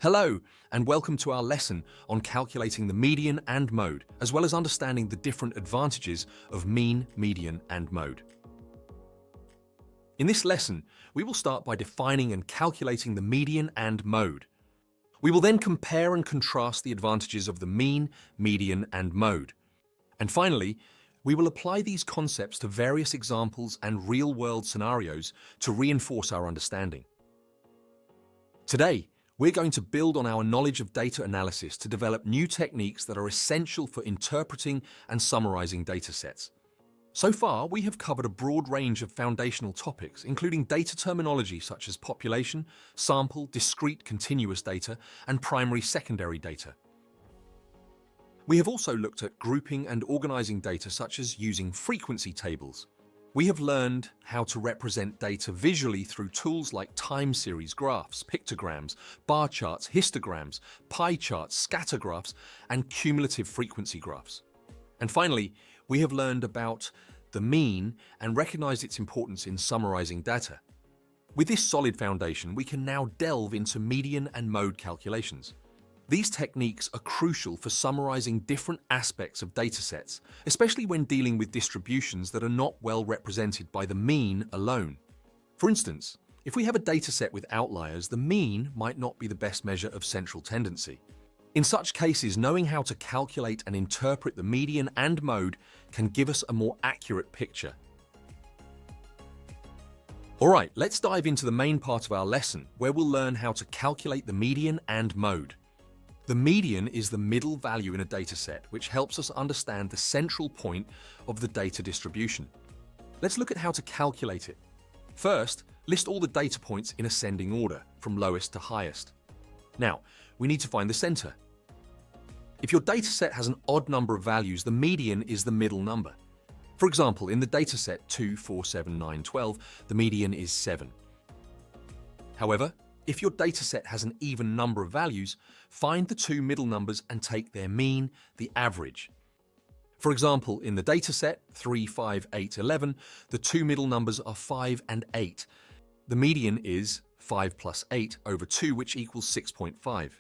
Hello, and welcome to our lesson on calculating the median and mode, as well as understanding the different advantages of mean, median, and mode. In this lesson, we will start by defining and calculating the median and mode. We will then compare and contrast the advantages of the mean, median, and mode. And finally, we will apply these concepts to various examples and real-world scenarios to reinforce our understanding. Today, we're going to build on our knowledge of data analysis to develop new techniques that are essential for interpreting and summarizing data sets. So far, we have covered a broad range of foundational topics, including data terminology such as population, sample, discrete continuous data, and primary-secondary data. We have also looked at grouping and organizing data such as using frequency tables. We have learned how to represent data visually through tools like time series graphs, pictograms, bar charts, histograms, pie charts, scatter graphs, and cumulative frequency graphs. And finally, we have learned about the mean and recognized its importance in summarizing data. With this solid foundation, we can now delve into median and mode calculations. These techniques are crucial for summarizing different aspects of datasets, especially when dealing with distributions that are not well represented by the mean alone. For instance, if we have a dataset with outliers, the mean might not be the best measure of central tendency. In such cases, knowing how to calculate and interpret the median and mode can give us a more accurate picture. All right, let's dive into the main part of our lesson, where we'll learn how to calculate the median and mode. The median is the middle value in a dataset, which helps us understand the central point of the data distribution. Let's look at how to calculate it. First, list all the data points in ascending order, from lowest to highest. Now, we need to find the center. If your dataset has an odd number of values, the median is the middle number. For example, in the dataset 2, 4, 7, 9, 12, the median is 7. However, if your dataset has an even number of values, find the two middle numbers and take their mean, the average. For example, in the dataset 3, 5, 8, 11, the two middle numbers are 5 and 8. The median is 5 plus 8 over 2, which equals 6.5.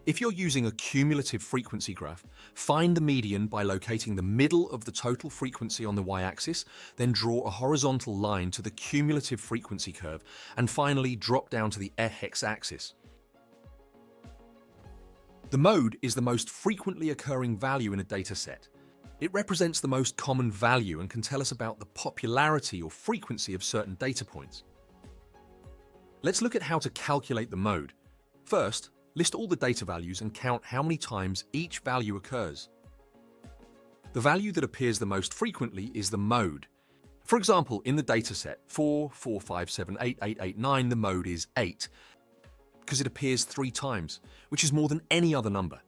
If you're using a cumulative frequency graph, find the median by locating the middle of the total frequency on the y-axis, then draw a horizontal line to the cumulative frequency curve, and finally drop down to the x-axis. The mode is the most frequently occurring value in a dataset. It represents the most common value and can tell us about the popularity or frequency of certain data points. Let's look at how to calculate the mode. First, list all the data values and count how many times each value occurs. The value that appears the most frequently is the mode. For example, in the dataset 4, 4, 5, 7, 8, 8, 8, 9, the mode is 8, because it appears 3 times, which is more than any other number.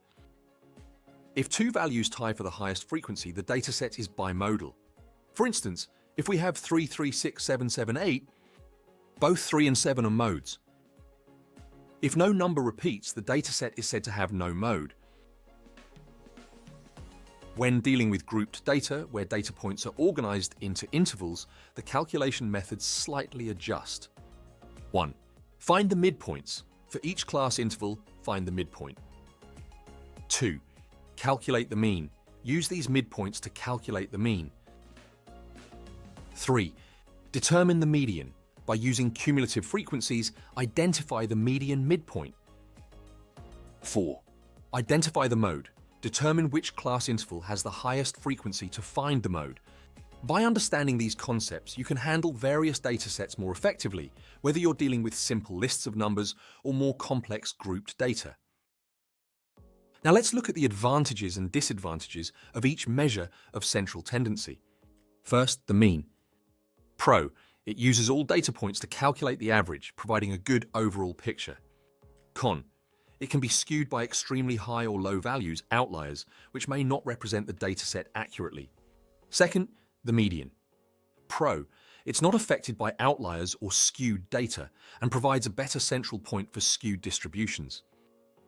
If two values tie for the highest frequency, the dataset is bimodal. For instance, if we have 3, 3, 6, 7, 7, 8, both 3 and 7 are modes. If no number repeats, the dataset is said to have no mode. When dealing with grouped data, where data points are organized into intervals, the calculation methods slightly adjust. 1. Find the midpoints. For each class interval, find the midpoint. 2. Calculate the mean. Use these midpoints to calculate the mean. 3. Determine the median. By using cumulative frequencies, identify the median midpoint. 4. Identify the mode. Determine which class interval has the highest frequency to find the mode. By understanding these concepts, you can handle various datasets more effectively, whether you're dealing with simple lists of numbers or more complex grouped data. Now let's look at the advantages and disadvantages of each measure of central tendency. First, the mean. Pro. It uses all data points to calculate the average, providing a good overall picture. Con. It can be skewed by extremely high or low values, outliers, which may not represent the dataset accurately. Second, the median. Pro. It's not affected by outliers or skewed data and provides a better central point for skewed distributions.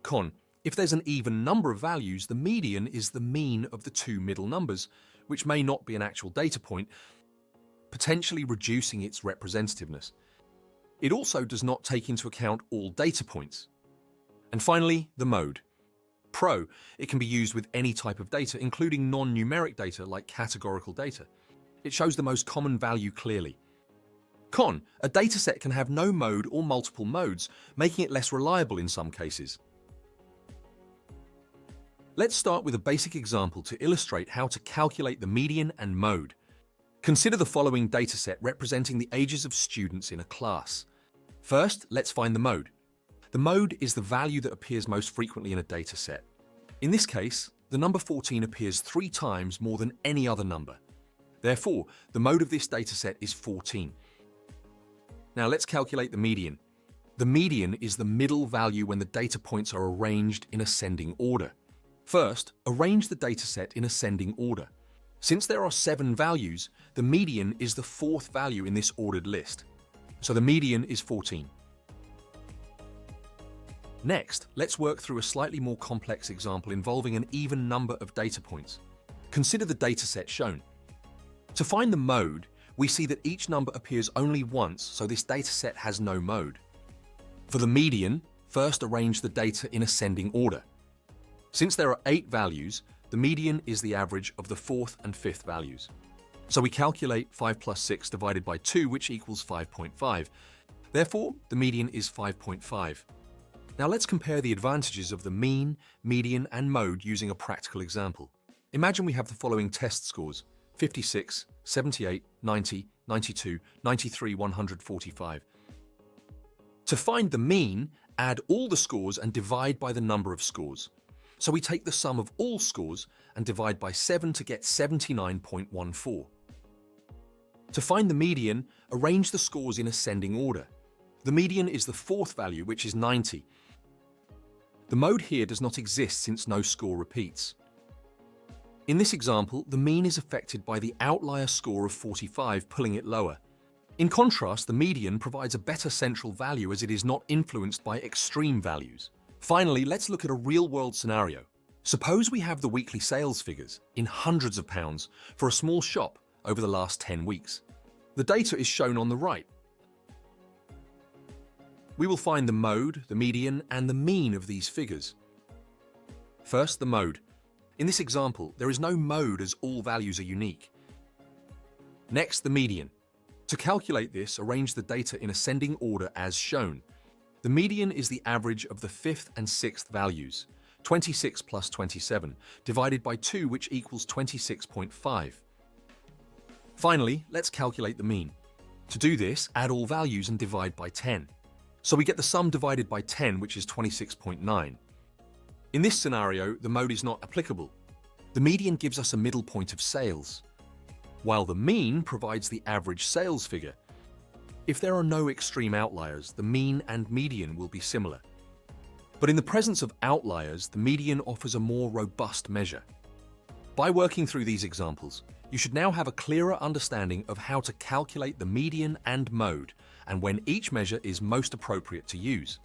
Con. If there's an even number of values, the median is the mean of the two middle numbers, which may not be an actual data point, potentially reducing its representativeness. It also does not take into account all data points. And finally, the mode. Pro, it can be used with any type of data, including non-numeric data like categorical data. It shows the most common value clearly. Con, a dataset can have no mode or multiple modes, making it less reliable in some cases. Let's start with a basic example to illustrate how to calculate the median and mode. Consider the following dataset representing the ages of students in a class. First, let's find the mode. The mode is the value that appears most frequently in a dataset. In this case, the number 14 appears 3 times more than any other number. Therefore, the mode of this dataset is 14. Now let's calculate the median. The median is the middle value when the data points are arranged in ascending order. First, arrange the dataset in ascending order. Since there are 7 values, the median is the 4th value in this ordered list. So the median is 14. Next, let's work through a slightly more complex example involving an even number of data points. Consider the dataset shown. To find the mode, we see that each number appears only once, so this dataset has no mode. For the median, first arrange the data in ascending order. Since there are 8 values, the median is the average of the 4th and 5th values. So we calculate 5 plus 6 divided by 2, which equals 5.5. Therefore, the median is 5.5. Now let's compare the advantages of the mean, median, and mode using a practical example. Imagine we have the following test scores: 56, 78, 90, 92, 93, 145. To find the mean, add all the scores and divide by the number of scores. So we take the sum of all scores and divide by 7 to get 79.14. To find the median, arrange the scores in ascending order. The median is the 4th value, which is 90. The mode here does not exist since no score repeats. In this example, the mean is affected by the outlier score of 45, pulling it lower. In contrast, the median provides a better central value as it is not influenced by extreme values. Finally, let's look at a real-world scenario. Suppose we have the weekly sales figures in hundreds of pounds for a small shop over the last 10 weeks. The data is shown on the right. We will find the mode, the median, and the mean of these figures. First, the mode. In this example, there is no mode as all values are unique. Next, the median. To calculate this, arrange the data in ascending order as shown. The median is the average of the 5th and 6th values, 26 plus 27, divided by 2, which equals 26.5. Finally, let's calculate the mean. To do this, add all values and divide by 10. So we get the sum divided by 10, which is 26.9. In this scenario, the mode is not applicable. The median gives us a middle point of sales, while the mean provides the average sales figure. If there are no extreme outliers, the mean and median will be similar. But in the presence of outliers, the median offers a more robust measure. By working through these examples, you should now have a clearer understanding of how to calculate the median and mode, and when each measure is most appropriate to use.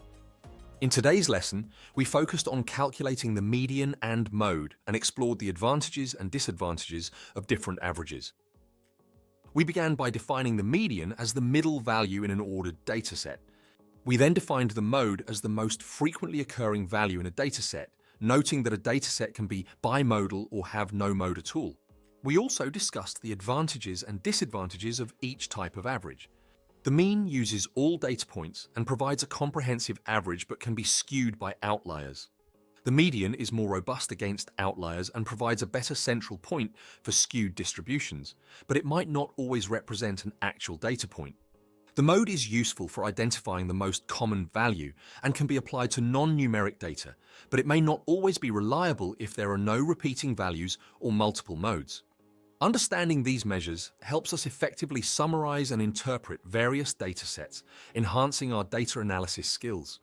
In today's lesson, we focused on calculating the median and mode and explored the advantages and disadvantages of different averages. We began by defining the median as the middle value in an ordered dataset. We then defined the mode as the most frequently occurring value in a dataset, noting that a dataset can be bimodal or have no mode at all. We also discussed the advantages and disadvantages of each type of average. The mean uses all data points and provides a comprehensive average but can be skewed by outliers. The median is more robust against outliers and provides a better central point for skewed distributions, but it might not always represent an actual data point. The mode is useful for identifying the most common value and can be applied to non-numeric data, but it may not always be reliable if there are no repeating values or multiple modes. Understanding these measures helps us effectively summarize and interpret various datasets, enhancing our data analysis skills.